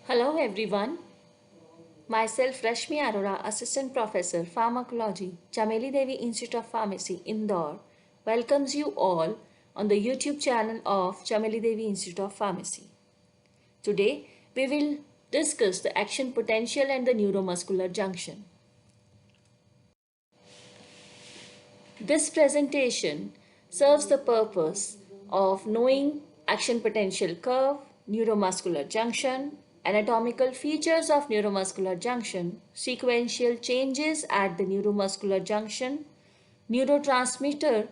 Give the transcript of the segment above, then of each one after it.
Hello everyone. Myself Rashmi Arora, Assistant Professor, Pharmacology, Chameli Devi Institute of Pharmacy, Indore, welcomes you all on the YouTube channel of Chameli Devi Institute of Pharmacy. Today, we will discuss the action potential and the neuromuscular junction. This presentation serves the purpose of knowing action potential curve, neuromuscular junction, anatomical features of neuromuscular junction, sequential changes at the neuromuscular junction, neurotransmitter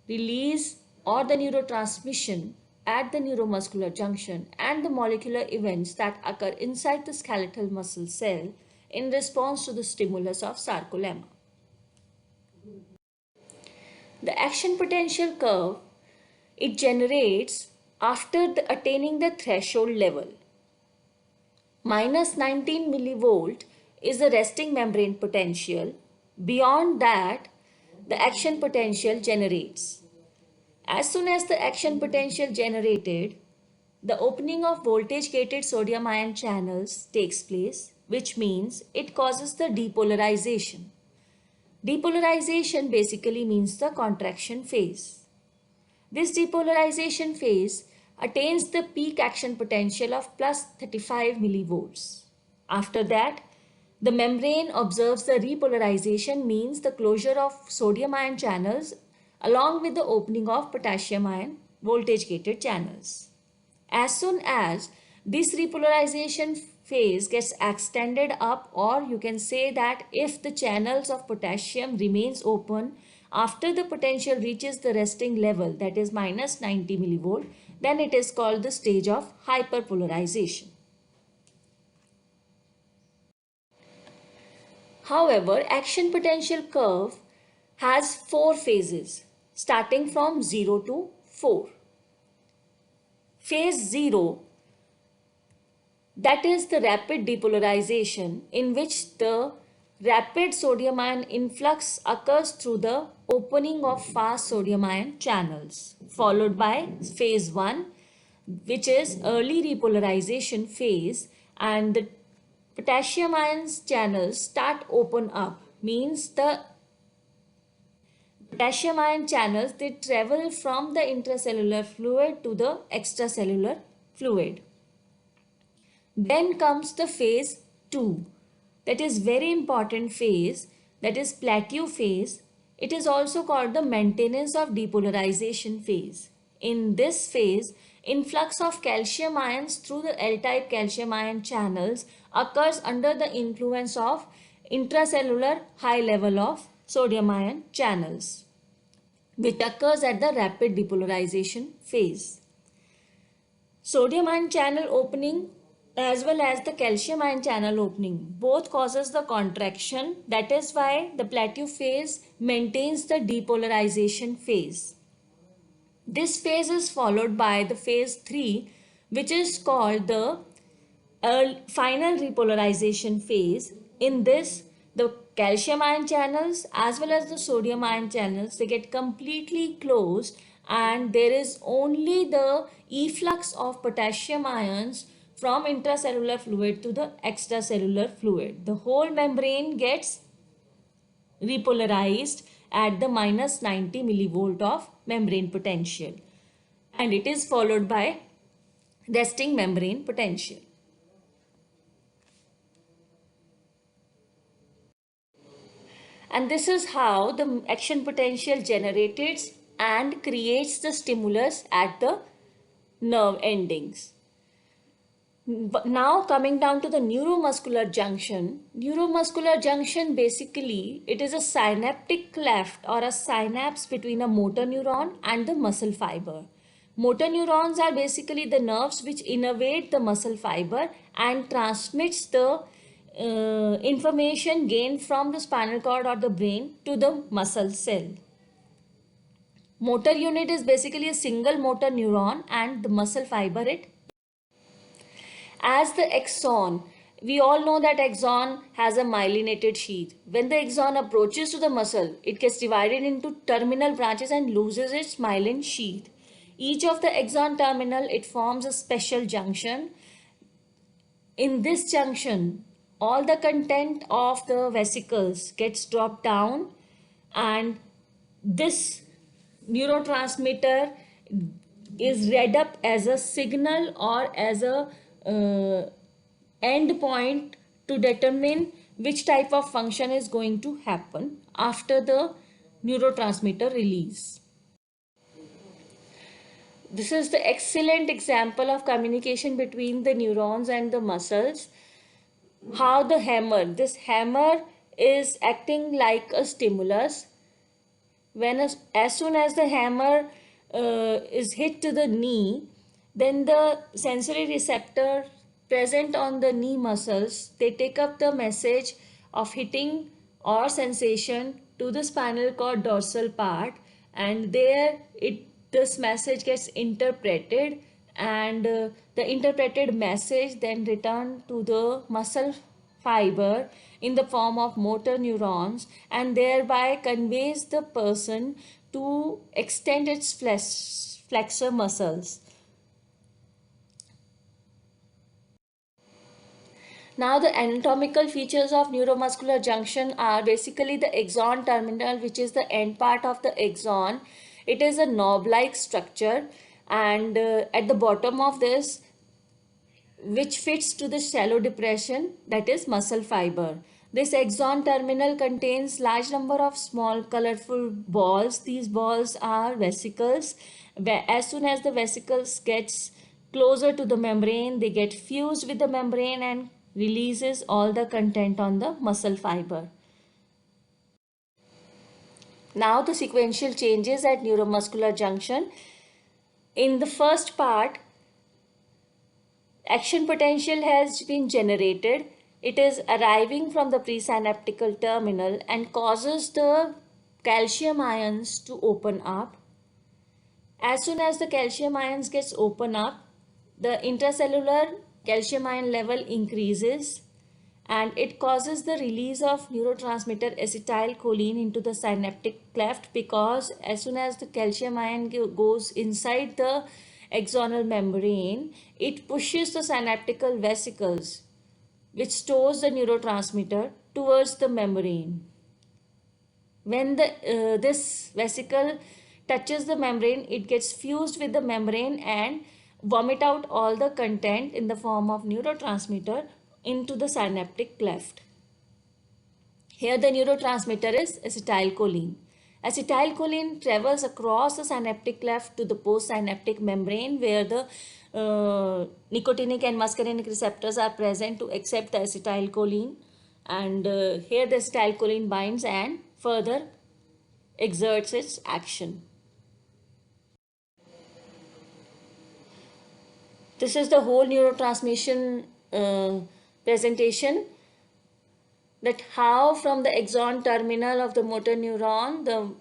release or the neurotransmission at the neuromuscular junction, and the molecular events that occur inside the skeletal muscle cell in response to the stimulus of sarcolemma. The action potential curve, it generates after attaining the threshold level. Minus 19 millivolt is the resting membrane potential. Beyond that, the action potential generates. As soon as the action potential generated, the opening of voltage gated sodium ion channels takes place, which means it causes the depolarization. Depolarization basically means the contraction phase. This depolarization phase attains the peak action potential of plus 35 millivolts. After that, the membrane observes the repolarization, means the closure of sodium ion channels along with the opening of potassium ion voltage gated channels. As soon as this repolarization phase gets extended up, or you can say that if the channels of potassium remains open after the potential reaches the resting level, that is minus 90 millivolt, then it is called the stage of hyperpolarization. However, action potential curve has four phases starting from 0 to 4. Phase 0, that is the rapid depolarization, in which the rapid sodium ion influx occurs through the opening of fast sodium ion channels, followed by phase 1, which is early repolarization phase, and the potassium ions channels start open up, means the potassium ion channels, they travel from the intracellular fluid to the extracellular fluid. Then comes the phase 2, that is very important phase, that is plateau phase. It is also called the maintenance of depolarization phase. In this phase, influx of calcium ions through the L-type calcium ion channels occurs under the influence of intracellular high level of sodium ion channels, which occurs at the rapid depolarization phase. Sodium ion channel opening as well as the calcium ion channel opening both causes the contraction. That is why the plateau phase maintains the depolarization phase. This phase is followed by the phase 3, which is called the final repolarization phase. In this, the calcium ion channels as well as the sodium ion channels, they get completely closed, and there is only the efflux of potassium ions from intracellular fluid to the extracellular fluid. The whole membrane gets repolarized at the minus 90 millivolt of membrane potential, and it is followed by resting membrane potential. And this is how the action potential generates and creates the stimulus at the nerve endings. But now coming down to the neuromuscular junction basically, it is a synaptic cleft or a synapse between a motor neuron and the muscle fiber. Motor neurons are basically the nerves which innervate the muscle fiber and transmits the information gained from the spinal cord or the brain to the muscle cell. Motor unit is basically a single motor neuron, and the muscle fiber, it as the axon. We all know that axon has a myelinated sheath. When the axon approaches to the muscle, it gets divided into terminal branches and loses its myelin sheath. Each of the axon terminal, it forms a special junction In this junction, all the content of the vesicles gets dropped down, and this neurotransmitter is read up as a signal or as a end point to determine which type of function is going to happen after the neurotransmitter release. This is the excellent example of communication between the neurons and the muscles. How this hammer is acting like a stimulus. As soon as the hammer is hit to the knee, then the sensory receptor present on the knee muscles, they take up the message of hitting or sensation to the spinal cord dorsal part, and there this message gets interpreted, and the interpreted message then returned to the muscle fiber in the form of motor neurons, and thereby conveys the person to extend its flexor muscles. Now the anatomical features of neuromuscular junction are basically the axon terminal, which is the end part of the axon. It is a knob-like structure, and at the bottom of this, which fits to the shallow depression, that is muscle fiber. This axon terminal contains large number of small colorful balls. These balls are vesicles. As soon as the vesicles gets closer to the membrane, they get fused with the membrane and releases all the content on the muscle fiber. Now the sequential changes at neuromuscular junction. In the first part, action potential has been generated. It is arriving from the presynaptical terminal and causes the calcium ions to open up. As soon as the calcium ions gets open up, the intracellular calcium ion level increases, and it causes the release of neurotransmitter acetylcholine into the synaptic cleft, because as soon as the calcium ion goes inside the axonal membrane, it pushes the synaptical vesicles, which stores the neurotransmitter, towards the membrane. When this vesicle touches the membrane, it gets fused with the membrane and vomit out all the content in the form of neurotransmitter into the synaptic cleft. Here the neurotransmitter is acetylcholine. Acetylcholine travels across the synaptic cleft to the postsynaptic membrane, where the nicotinic and muscarinic receptors are present to accept the acetylcholine, and here the acetylcholine binds and further exerts its action. This is the whole neurotransmission presentation, that how from the axon terminal of the motor neuron the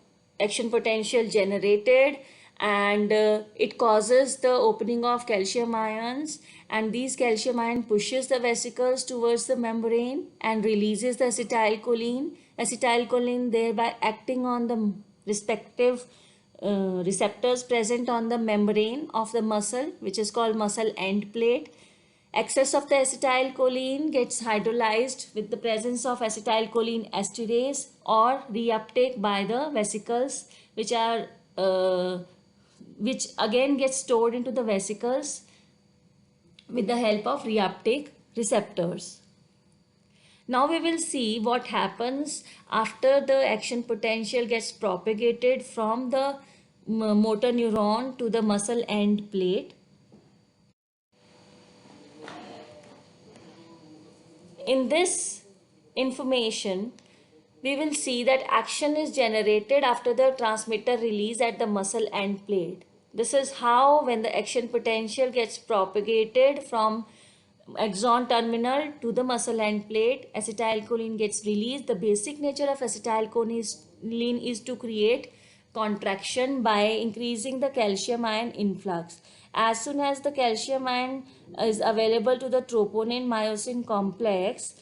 action potential generated, and it causes the opening of calcium ions, and these calcium ion pushes the vesicles towards the membrane and releases the acetylcholine thereby acting on the respective receptors present on the membrane of the muscle, which is called muscle end plate. Excess of the acetylcholine gets hydrolyzed with the presence of acetylcholine esterase, or reuptake by the vesicles, which again gets stored into the vesicles with the help of reuptake receptors. Now we will see what happens after the action potential gets propagated from the motor neuron to the muscle end plate. In this information, we will see that action is generated after the transmitter release at the muscle end plate. This is how, when the action potential gets propagated from axon terminal to the muscle end plate, acetylcholine gets released. The basic nature of acetylcholine is to create contraction by increasing the calcium ion influx. As soon as the calcium ion is available to the troponin myosin complex,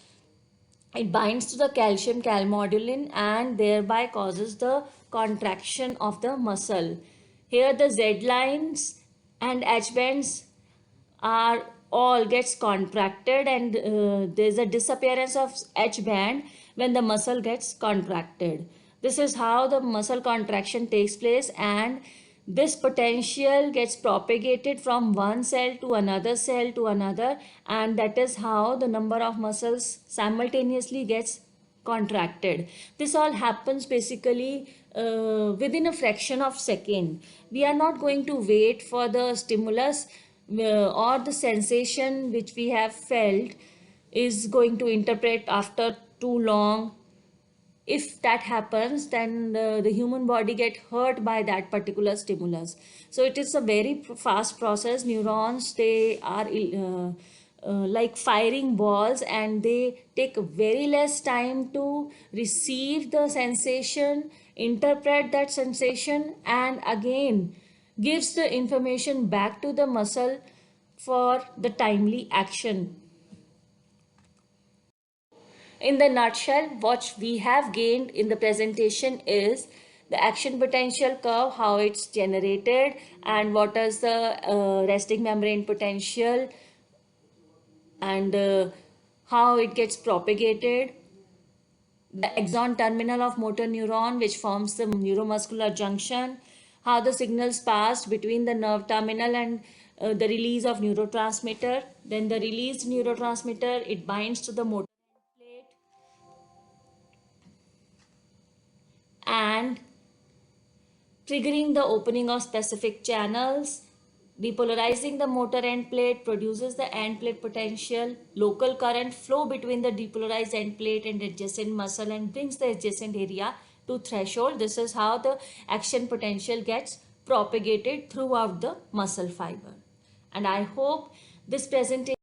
it binds to the calcium calmodulin and thereby causes the contraction of the muscle. Here the Z lines and H bands are all gets contracted, and there's a disappearance of H band when the muscle gets contracted. This is how the muscle contraction takes place, and this potential gets propagated from one cell to another, and that is how the number of muscles simultaneously gets contracted. This all happens basically within a fraction of second. We are not going to wait for the stimulus or the sensation which we have felt is going to interpret after too long. If that happens, then the human body get hurt by that particular stimulus. So it is a very fast process. Neurons, they are like firing balls, and they take very less time to receive the sensation, interpret that sensation, and again gives the information back to the muscle for the timely action. In the nutshell, what we have gained in the presentation is the action potential curve, how it's generated, and what is the resting membrane potential, and how it gets propagated. The axon terminal of motor neuron, which forms the neuromuscular junction, how the signals passed between the nerve terminal and the release of neurotransmitter. Then the released neurotransmitter, it binds to the motor plate and triggering the opening of specific channels. Depolarizing the motor end plate produces the end plate potential. Local current flow between the depolarized end plate and adjacent muscle and brings the adjacent area to threshold. This is how the action potential gets propagated throughout the muscle fiber. And I hope this presentation